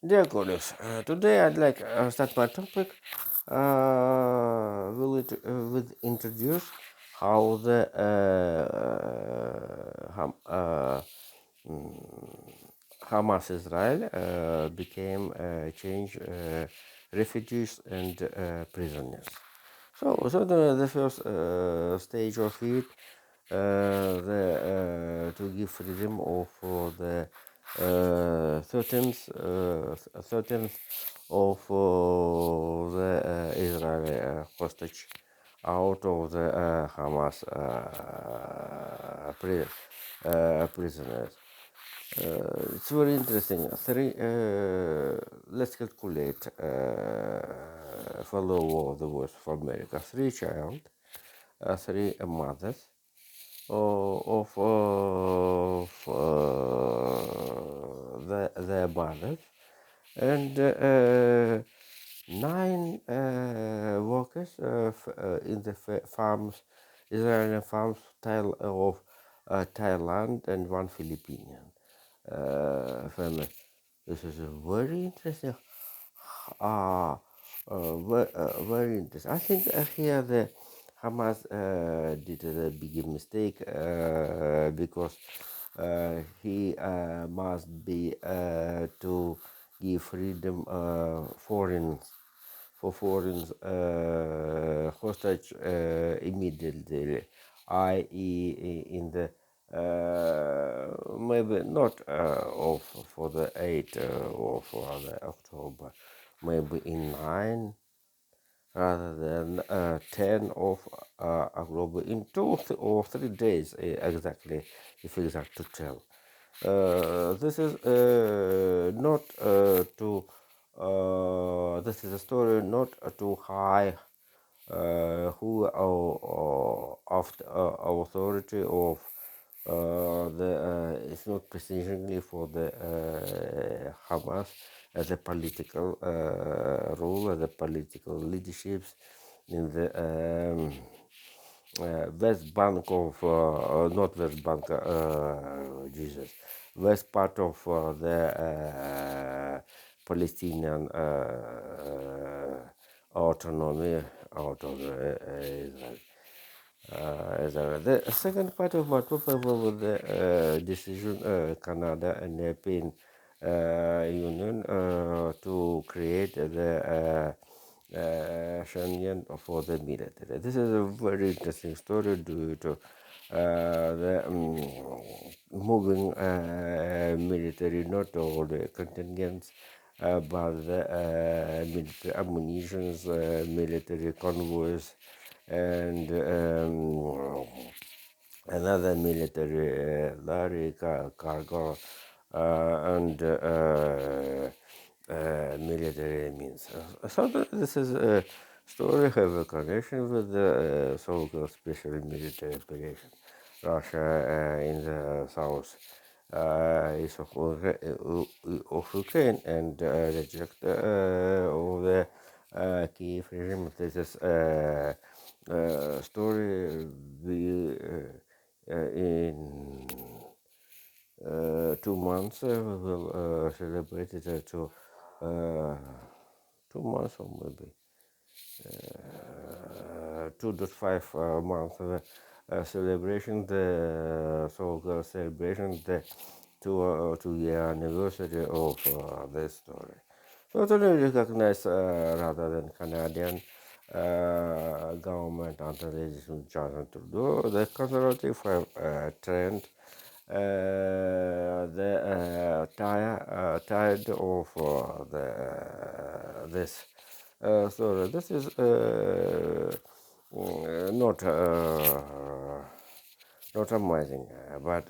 Dear colleagues, today I'd like start my topic with introduce how the Hamas Israel became change refugees and prisoners. So the first stage of it, to give freedom of the 13th of the Israeli hostage out of the Hamas prisoners. It's very interesting. Let's calculate. Follow the words for America. Three child, three mothers of their mothers, and nine workers in the farms, Israeli farms of Thailand, and one Filipino family. This is a very interesting. Uh, very interesting. I think here the Hamas did a big mistake because he must be to give freedom for foreign hostage immediately, i.e., in the maybe not of for the 8th or for the October, maybe in 9 rather than 10 of October, in 2 or 3 days exactly, if exact to tell. This is not to this is a story not too high who of the authority of the it's not precisely for the Hamas as a political rule, as a political leaderships in the West Bank of not West Bank, Jesus, west part of the Palestinian autonomy out of Israel. The second part of my topic was the decision Canada and European Union to create the Schengen for the military. This is a very interesting story due to the moving military, not all the contingents, but the military ammunitions, military convoys, and another military lorry, cargo, and military means. So this is a story have a connection with the so-called special military operation. Russia in the south is of Ukraine and reject of the Kiev regime. This is story we in 2 months we will celebrate it to uh, 2 months or maybe 2.5 months celebration, the so-called celebration, the 2 year anniversary of this story. Totally recognized rather than Canadian government under the Justin Trudeau. The conservative have trend the tired of this. So this is not not amazing, but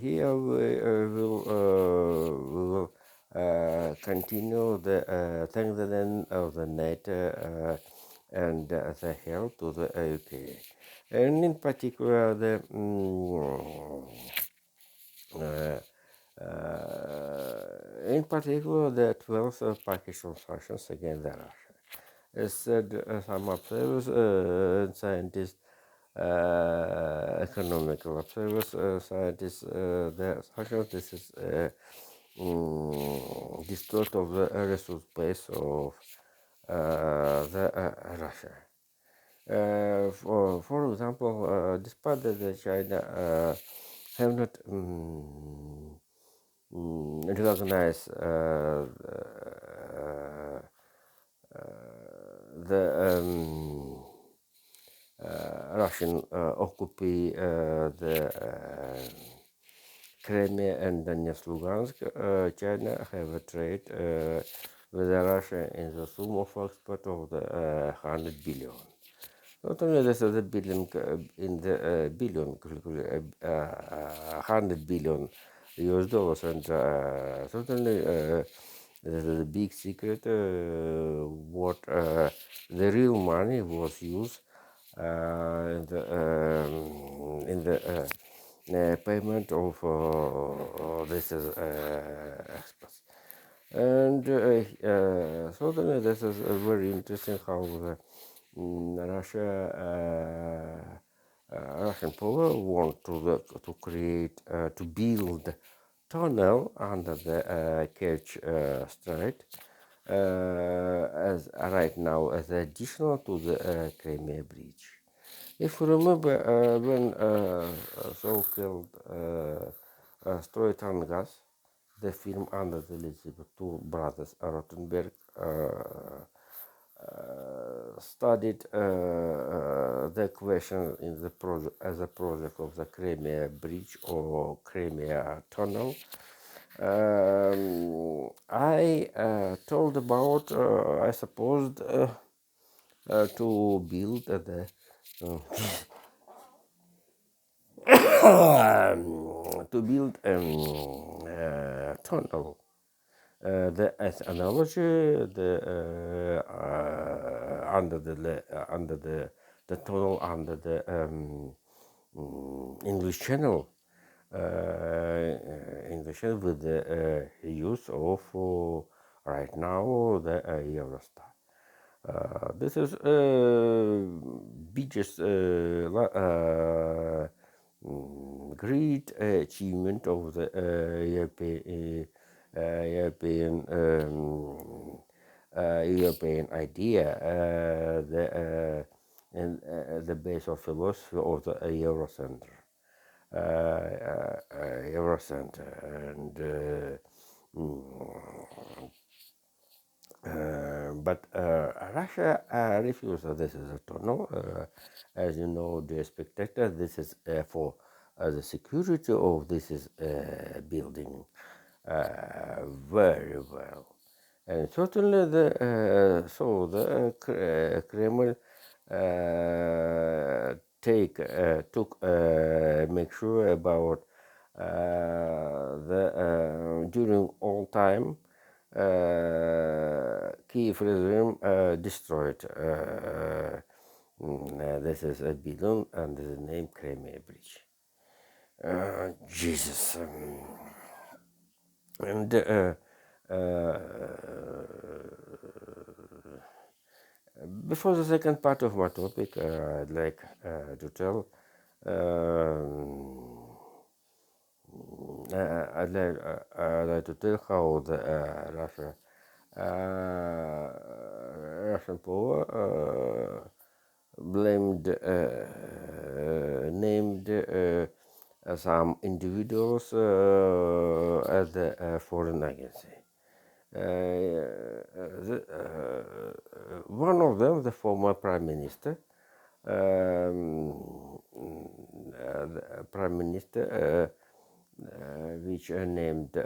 here we will continue the thank the end of the NATO and the help to the UK, and in particular the uh, in particular the 12th package of sanctions against the Russia. As said, some observers and scientists, economical observers, scientists, the sanctions, this is distort of the resource base of the Russia. For example, despite that the China have not recognized the Russian occupy the Crimea and Donetsk Lugansk, China have a trade with Russia in the sum of export of the 100 billion. Not only this is a billion in the billion, 100 billion US dollars, and certainly this is a big secret what the real money was used in the payment of this is experts. And certainly this is very interesting how the Russian power want to create to build tunnel under the Kerch Strait as right now as additional to the Crimea Bridge. If you remember when so-called Stroitangas, the film under the leadership of two brothers, Rottenberg, studied the question in the project as a project of the Crimea Bridge or Crimea Tunnel. I told about, I supposed to build the to build a tunnel. As analogy, under the tunnel under the English Channel, with the use of right now the Eurostar. This is biggest great achievement of the European idea, the base of philosophy of the Eurocenter. And but Russia refused that this is a tunnel. As you know, dear spectator, this is for the security of this is building very well. And certainly the Kremlin took make sure about the during all time Kiev regime destroyed this is a building under the name Crimea Bridge. Jesus. And before the second part of my topic, I'd like to tell I'd like to tell how the Russian power named some individuals as the foreign agency. One of them, the former prime minister, which named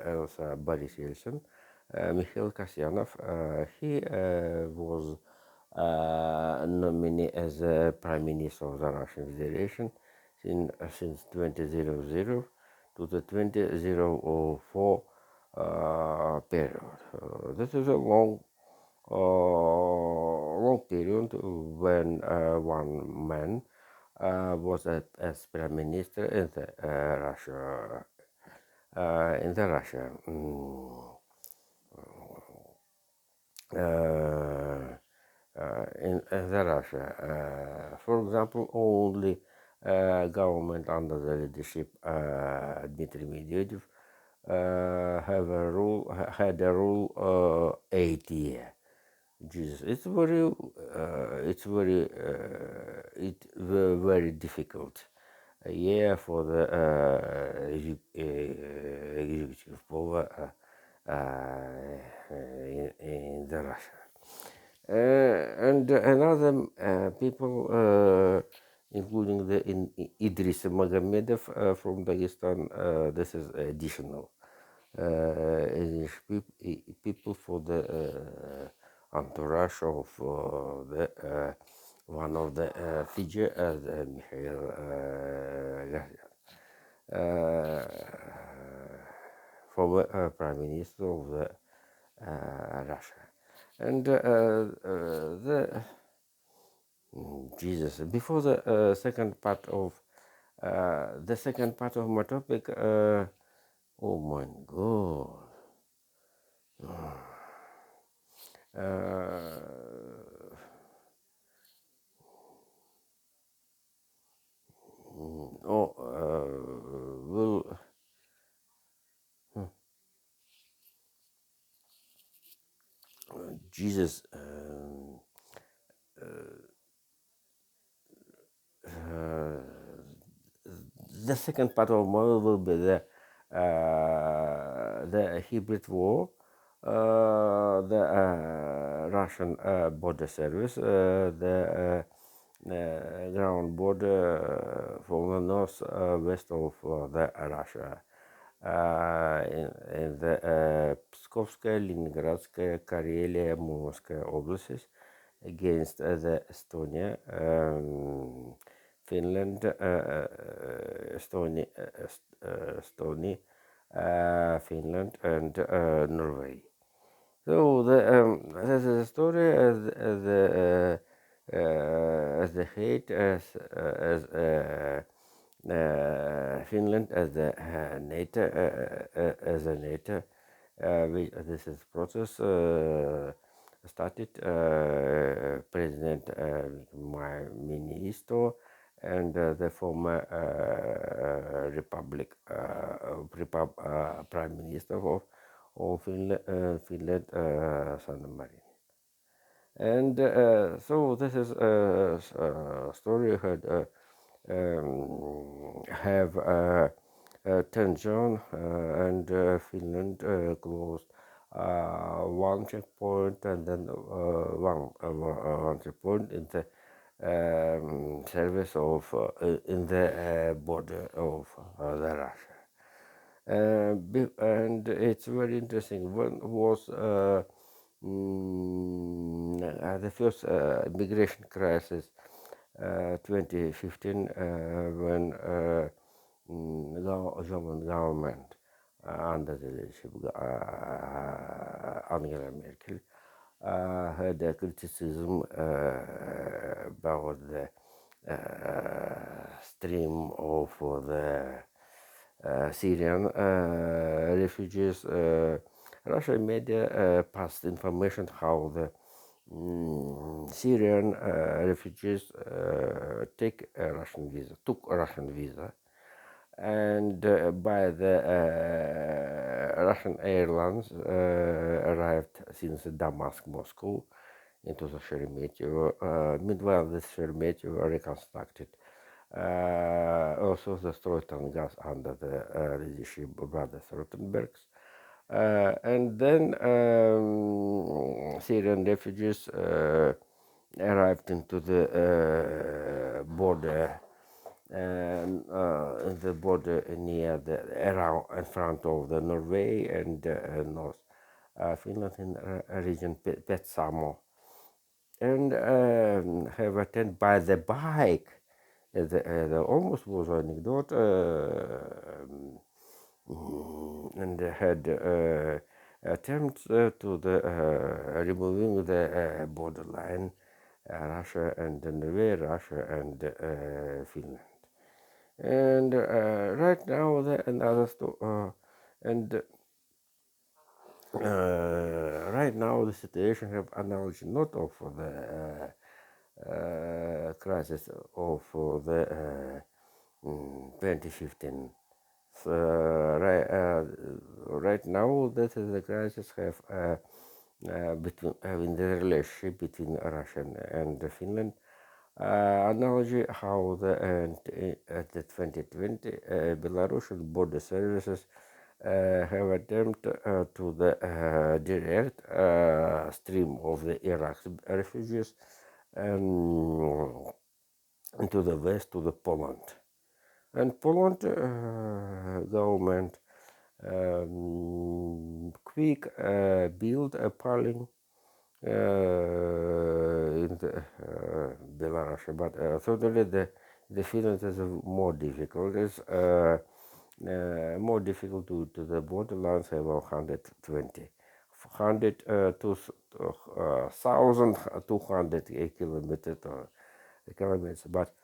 also Boris Yeltsin, Mikhail Kasyanov, he was nominated as Prime Minister of the Russian Federation since 2000 to the 2004 period. This is a long period when one man was as prime minister in the Russia. In the Russia. In the Russia. For example, only government under the leadership Dmitry Medvedev have a rule had a rule 8 year. Jesus, very difficult a year for the executive power in the Russia. And another people, including Idris Magomedov from Dagestan, this is additional people for the entourage of the one of the figure as Mikhail Gaziev, former prime minister of the Russia, and Jesus. Before the second part of my topic, oh my God. Uh, oh, will Jesus. The second part of model will be the hybrid war, the Russian border service, the ground border from the north west of the Russia. In the Pskovskaya, Leningradskaya, Karelia, Murmanskaya области against the Estonia, Finland, Finland, and Norway. So this is a story as the hate Finland as the NATO as a NATO. This is process started President my minister and the former Prime Minister of Finland, Sanna Marin. And so this is a story had have tension and Finland closed one checkpoint and then one checkpoint in the service of in the border of the Russia. And it's very interesting. One was the first immigration crisis, 2015, when German government under the leadership Angela Merkel had a criticism about the stream of the Syrian refugees. Russian media passed information how the Syrian refugees took a Russian visa, and by the Russian airlines arrived since Damascus, Moscow, into the Sheremetyevo. Meanwhile, this Sheremetyevo reconstructed. Also, the Stroitan gas under the leadership of brothers Rotenbergs. And then Syrian refugees arrived into the border, and in the border near around in front of the Norway and North Finland in region Petsamo, and have attended by the bike. The almost was an anecdote, and had attempts to the removing the borderline Russia and Norway, Russia and Finland. And right now, and right now the situation have analogy not of the crisis of the 2015 Right now, that is the crisis have between in the relationship between Russia and Finland. Analogy how at the 2020 Belarusian border services have attempted to the direct stream of the Iraq refugees um, into the west to the Poland. And Poland government quick build a piling in the Belarus, but certainly the Finland is more difficult. It's more difficult to the borderlands have 120, 100 to 1,200 kilometers, but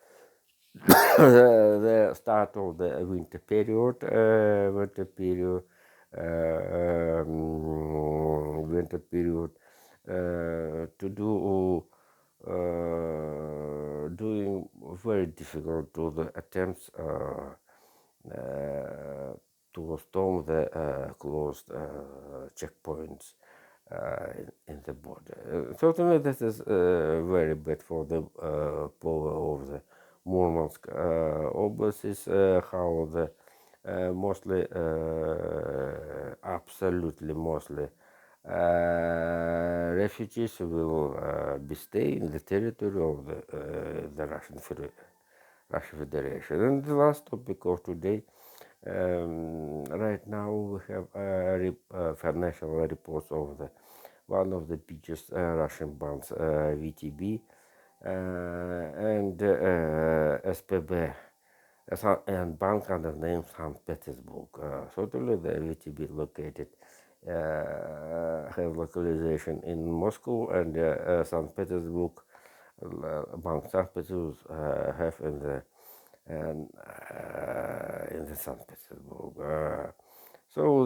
the start of the winter period to do doing very difficult to the attempts to storm the closed checkpoints in the border. Certainly, this is very bad for the power of the Murmansk Oblast. Is how the mostly, absolutely mostly, refugees will be staying in the territory of the Russian Federation. And the last topic of today, right now we have financial reports of the one of the biggest Russian banks, VTB, and SPB, and bank under name St. Petersburg. Certainly the VTB located have localization in Moscow, and St. Petersburg Bank St. Petersburg have in the St. Petersburg. So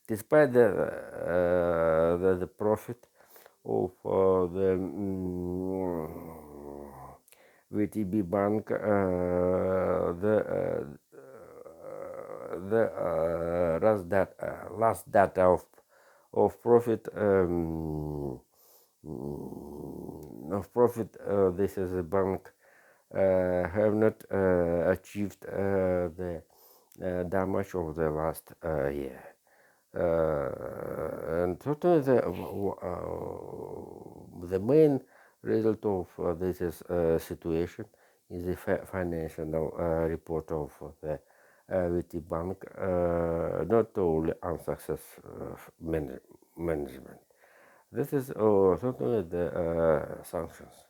despite the profit of the VTB Bank, the last data of profit this is a bank have not achieved the damage of the last year. And totally the main result of this is, situation is the financial report of the VT Bank, not only unsuccessful management. This is certainly the sanctions.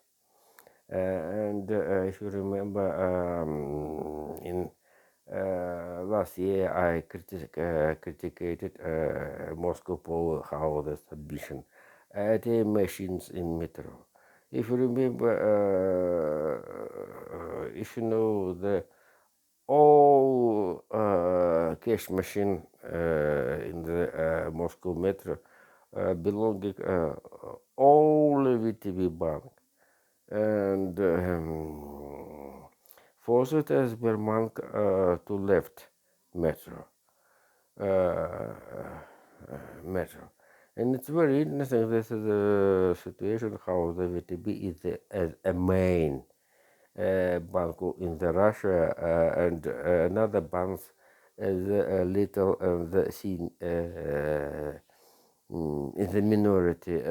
And if you remember, in last year I criticated Moscow Power how the submission ATM machines in metro. If you remember, if you know the all cash machine in the Moscow metro belonging only VTB Bank, and forced as Bermank to left metro. Metro. And it's very interesting. This is a situation how the VTB is as a main bank in the Russia, and another banks as a little the seen in the minority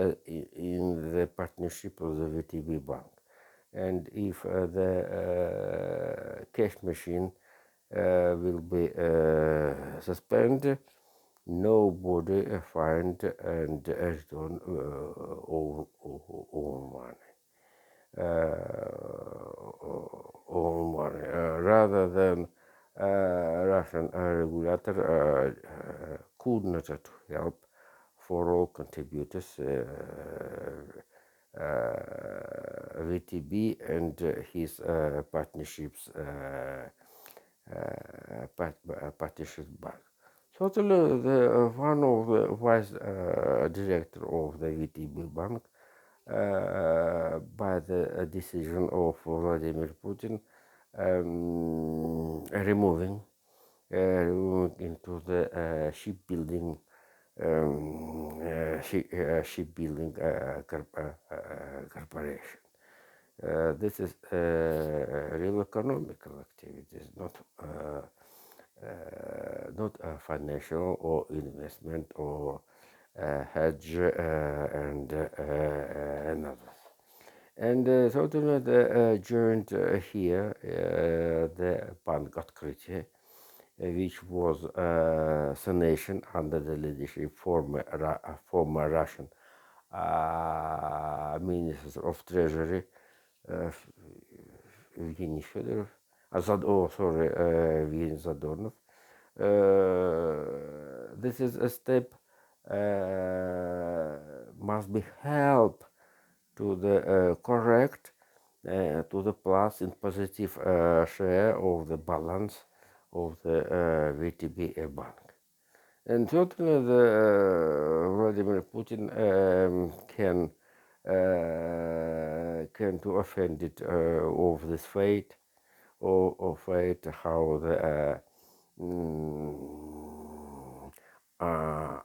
in the partnership of the VTB Bank. And if the cash machine will be suspended, nobody find and return own money. Rather than Russian regulator could not help for all contributors, VTB and his partnerships partnership bank. Totally, one of the vice director of the VTB bank, by the decision of Vladimir Putin, removing into the shipbuilding shipbuilding corporation. This is real economical activities, not financial or investment or hedge and others. And certainly the joint here, the Bank Открытие, which was the nation under the leadership former Russian Minister of Treasury, uh, Evgeny Fedorov, Evgeny Zadornov. This is a step must be help to the correct to the plus in positive share of the balance of the VTB bank. And certainly the Vladimir Putin can to offend it of this fate or fate how the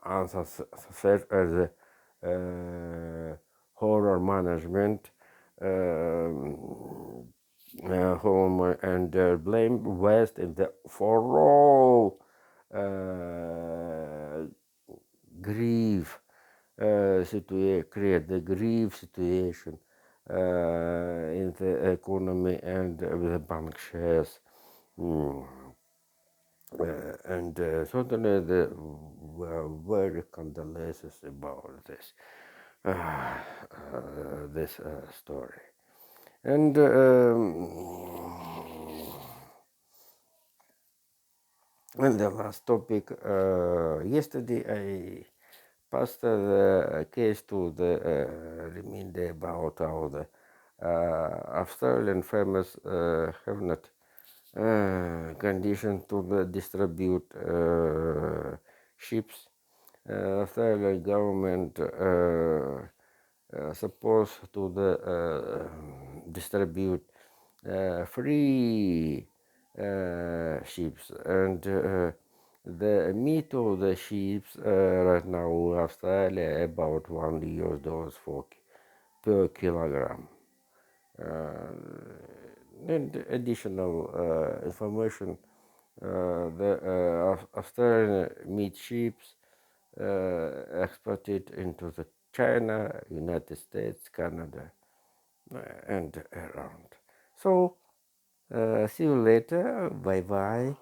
answers serve as a horror management home and blame West in the for all grief create the grief situation in the economy and the bank shares. Mm. And certainly the were very condolences about this story. And and the last topic, yesterday I passed the case to the remainder about how the Australian farmers have not condition to the distribute ships. Australian government supposed to the distribute free ships and the meat of the sheep right now in Australia about $1 for per kilogram. And additional information, the Australian meat ships exported into the China, United States, Canada, and around. So see you later. Bye bye.